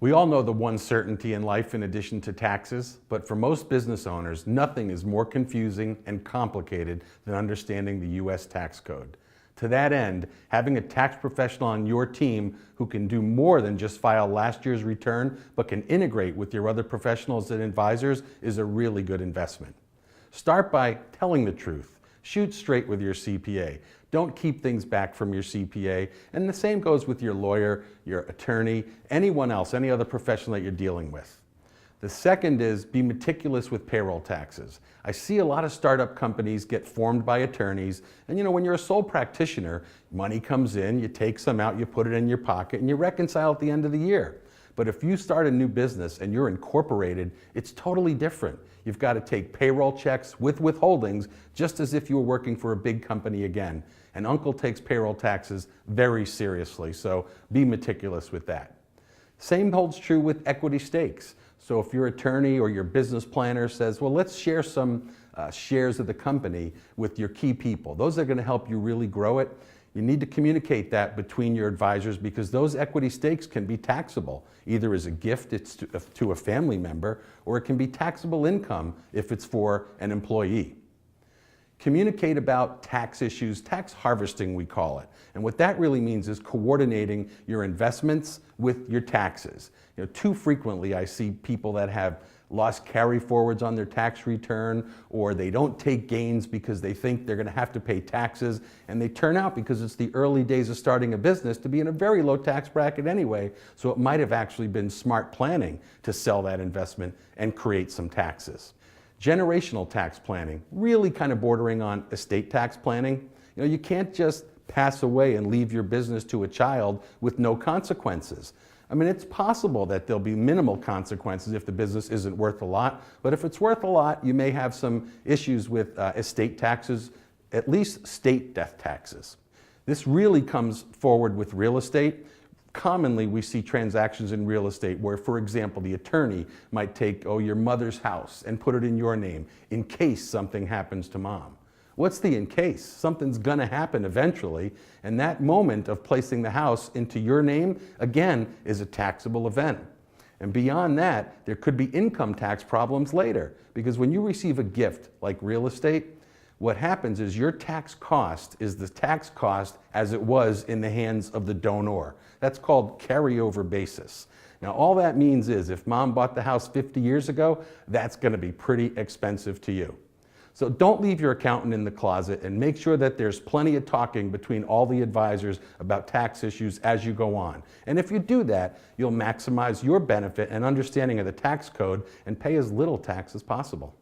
We all know the one certainty in life in addition to taxes, but for most business owners, nothing is more confusing and complicated than understanding the U.S. tax code. To that end, having a tax professional on your team who can do more than just file last year's return, but can integrate with your other professionals and advisors is a really good investment. Start by telling the truth. Shoot straight with your CPA. Don't keep things back from your CPA. And the same goes with your lawyer, your attorney, anyone else, any other professional that you're dealing with. The second is be meticulous with payroll taxes. I see a lot of startup companies get formed by attorneys, and when you're a sole practitioner, money comes in, you take some out, you put it in your pocket, and you reconcile at the end of the year. But if you start a new business and you're incorporated, it's totally different. You've got to take payroll checks with withholdings just as if you were working for a big company again. And Uncle takes payroll taxes very seriously, so be meticulous with that. Same holds true with equity stakes. So if your attorney or your business planner says, well, let's share some shares of the company with your key people. Those are going to help you really grow it. You need to communicate that between your advisors because those equity stakes can be taxable, either as a gift to a family member, or it can be taxable income if it's for an employee. Communicate about tax issues, tax harvesting we call it. And what that really means is coordinating your investments with your taxes. Too frequently I see people that have lost carry forwards on their tax return, or they don't take gains because they think they're going to have to pay taxes, and they turn out, because it's the early days of starting a business, to be in a very low tax bracket anyway, so it might have actually been smart planning to sell that investment and create some taxes. Generational tax planning, really kind of bordering on estate tax planning. You can't just pass away and leave your business to a child with no consequences. I mean, it's possible that there'll be minimal consequences if the business isn't worth a lot, but if it's worth a lot, you may have some issues with estate taxes, at least state death taxes. This really comes forward with real estate. Commonly, we see transactions in real estate where, for example, the attorney might take, your mother's house and put it in your name in case something happens to mom. What's the in case? Something's gonna happen eventually, and that moment of placing the house into your name, again, is a taxable event. And beyond that, there could be income tax problems later, because when you receive a gift like real estate, what happens is your tax cost is the tax cost as it was in the hands of the donor. That's called carryover basis. Now, all that means is if mom bought the house 50 years ago, that's gonna be pretty expensive to you. So don't leave your accountant in the closet, and make sure that there's plenty of talking between all the advisors about tax issues as you go on. And if you do that, you'll maximize your benefit and understanding of the tax code and pay as little tax as possible.